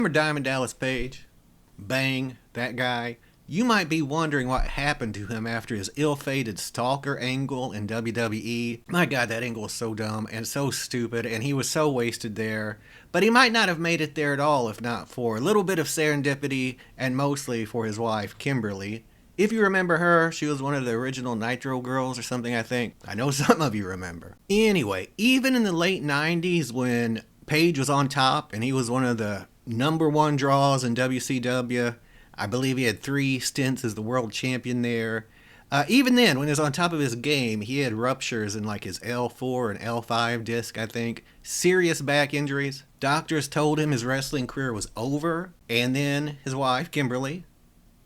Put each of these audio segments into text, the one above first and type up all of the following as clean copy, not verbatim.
Remember Diamond Dallas Page? Bang, that guy. You might be wondering what happened to him after his ill-fated stalker angle in WWE. My God, that angle was so dumb and so stupid, and he was so wasted there. But he might not have made it there at all if not for a little bit of serendipity, and mostly for his wife, Kimberly. If you remember her, she was one of the original Nitro girls or something, I think. I know some of you remember. Anyway, even in the late 90s when Page was on top and he was one of the #1 draws in WCW, I believe he had 3 stints as the world champion there. Even then, when he was on top of his game, he had ruptures in like his L4 and L5 disc, I think. Serious back injuries. Doctors told him his wrestling career was over. And then his wife, Kimberly,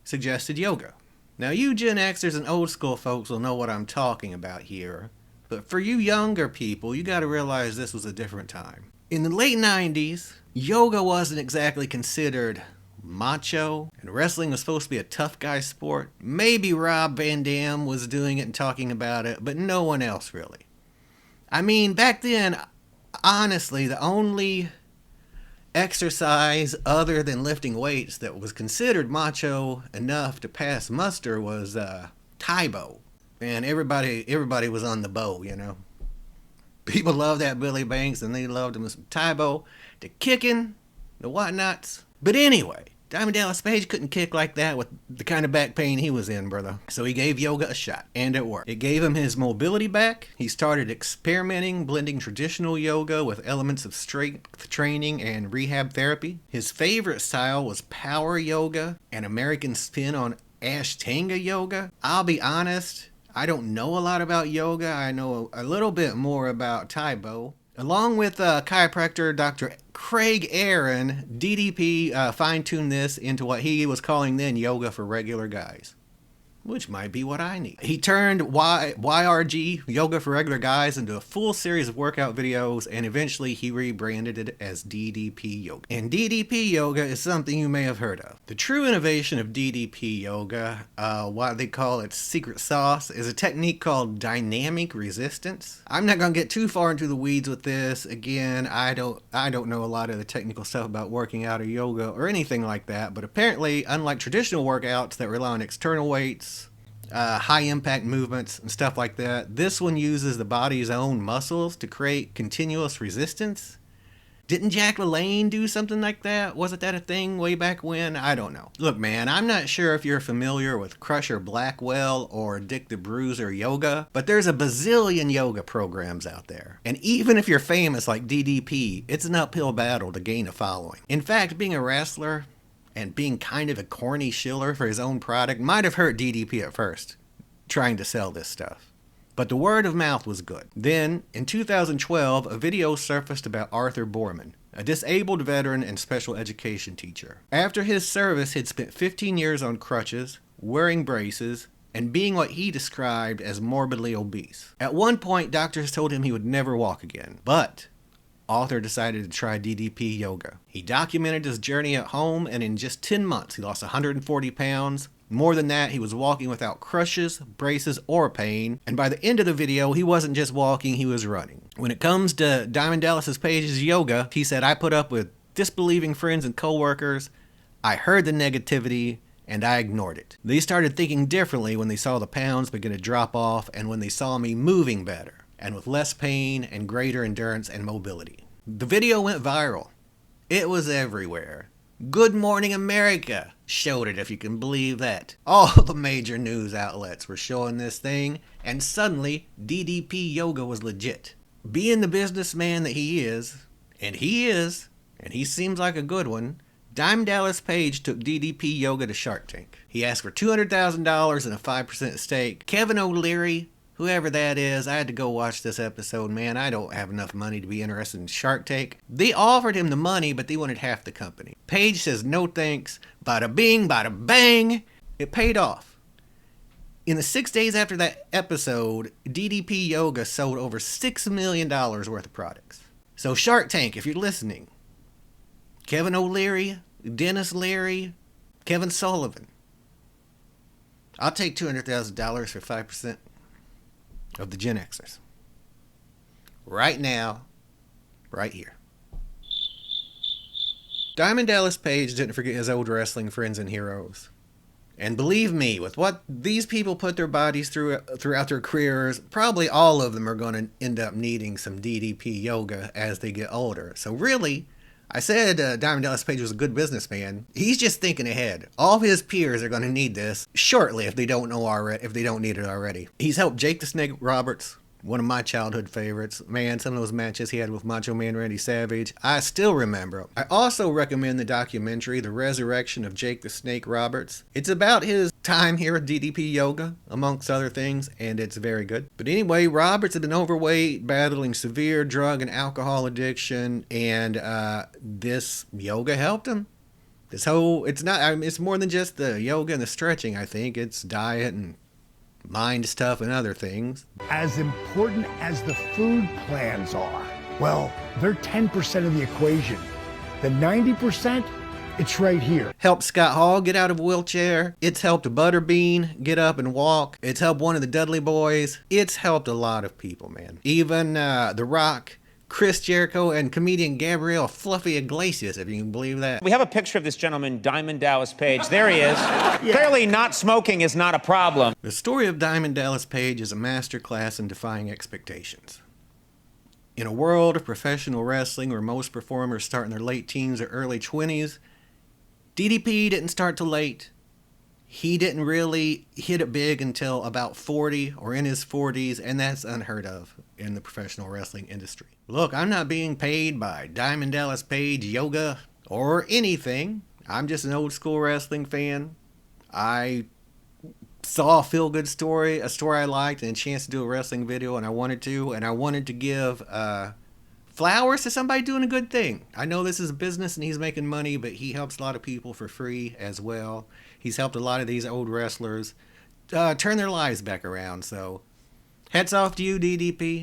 suggested yoga. Now, you Gen Xers and old school folks will know what I'm talking about here. But for you younger people, you gotta realize this was a different time. In the late 90s, yoga wasn't exactly considered macho, and wrestling was supposed to be a tough guy sport. Maybe Rob Van Dam was doing it and talking about it, but no one else really. I mean, back then, honestly, the only exercise other than lifting weights that was considered macho enough to pass muster was Taibo. And everybody was on the bow, you know. People loved that Billy Banks, and they loved him some Taibo, the kicking, the whatnots. But anyway, Diamond Dallas Page couldn't kick like that with the kind of back pain he was in, brother. So he gave yoga a shot, and it worked. It gave him his mobility back. He started experimenting, blending traditional yoga with elements of strength training and rehab therapy. His favorite style was power yoga and American spin on Ashtanga yoga. I'll be honest, I don't know a lot about yoga. I know a little bit more about Taibo. Along with chiropractor Dr. Craig Aaron, DDP fine-tuned this into what he was calling then yoga for regular guys, which might be what I need. He turned YRG, Yoga for Regular Guys, into a full series of workout videos, and eventually he rebranded it as DDP Yoga. And DDP Yoga is something you may have heard of. The true innovation of DDP Yoga, what they call its secret sauce, is a technique called dynamic resistance. I'm not going to get too far into the weeds with this. Again, I don't know a lot of the technical stuff about working out or yoga or anything like that, but apparently, unlike traditional workouts that rely on external weights, high impact movements and stuff like that, this one uses the body's own muscles to create continuous resistance. Didn't Jack LaLanne do something like that? Wasn't that a thing way back when? I don't know. Look, man, I'm not sure if you're familiar with Crusher Blackwell or Dick the Bruiser yoga, but there's a bazillion yoga programs out there. And even if you're famous like DDP, it's an uphill battle to gain a following. In fact, being a wrestler and being kind of a corny shiller for his own product might have hurt DDP at first, trying to sell this stuff. But the word of mouth was good. Then, in 2012, a video surfaced about Arthur Borman, a disabled veteran and special education teacher. After his service, he'd spent 15 years on crutches, wearing braces, and being what he described as morbidly obese. At one point, doctors told him he would never walk again. But Arthur decided to try DDP Yoga. He documented his journey at home, and in just 10 months, he lost 140 pounds. More than that, he was walking without crutches, braces, or pain. And by the end of the video, he wasn't just walking, he was running. When it comes to Diamond Dallas Page's yoga, he said, I put up with disbelieving friends and coworkers. I heard the negativity, and I ignored it. They started thinking differently when they saw the pounds begin to drop off and when they saw me moving better and with less pain and greater endurance and mobility. The video went viral. It was everywhere. Good Morning America showed it, if you can believe that. All the major news outlets were showing this thing, and suddenly DDP Yoga was legit. Being the businessman that he is, and he seems like a good one, Diamond Dallas Page took DDP Yoga to Shark Tank. He asked for $200,000 and a 5% stake. Kevin O'Leary, whoever that is, I had to go watch this episode, man. I don't have enough money to be interested in Shark Tank. They offered him the money, but they wanted half the company. Page says no thanks. Bada bing, bada bang. It paid off. In the 6 days after that episode, DDP Yoga sold over $6 million worth of products. So Shark Tank, if you're listening, Kevin O'Leary, Dennis Leary, Kevin Sullivan, I'll take $200,000 for 5% of the Gen-Xers. Right now, right here. Diamond Dallas Page didn't forget his old wrestling friends and heroes. And believe me, with what these people put their bodies through throughout their careers, probably all of them are going to end up needing some DDP yoga as they get older. So really, I said Diamond Dallas Page was a good businessman. He's just thinking ahead. All of his peers are going to need this shortly if they don't need it already. He's helped Jake the Snake Roberts, one of my childhood favorites. Man, some of those matches he had with Macho Man Randy Savage, I still remember. I also recommend the documentary, The Resurrection of Jake the Snake Roberts. It's about his time here at DDP Yoga, amongst other things, and it's very good. But anyway, Roberts had been overweight, battling severe drug and alcohol addiction, and this yoga helped him. It's more than just the yoga and the stretching, I think. It's diet and mind stuff and other things. As important as the food plans are, well, they're 10% of the equation. The 90%, it's right here. Helped Scott Hall get out of a wheelchair. It's helped Butterbean get up and walk. It's helped one of the Dudley Boys. It's helped a lot of people, man. Even The Rock, Chris Jericho, and comedian Gabriel Fluffy Iglesias, if you can believe that. We have a picture of this gentleman, Diamond Dallas Page. There he is. Clearly not smoking is not a problem. The story of Diamond Dallas Page is a masterclass in defying expectations. In a world of professional wrestling where most performers start in their late teens or early 20s, DDP didn't start till late. He didn't really hit it big until about 40 or in his 40s, and that's unheard of in the professional wrestling industry. Look, I'm not being paid by Diamond Dallas Page Yoga or anything. I'm just an old school wrestling fan. I saw a feel-good story, a story I liked, and a chance to do a wrestling video, and I wanted to give flowers to somebody doing a good thing. I know this is a business and he's making money, but he helps a lot of people for free as well. He's helped a lot of these old wrestlers turn their lives back around. So hats off to you, DDP.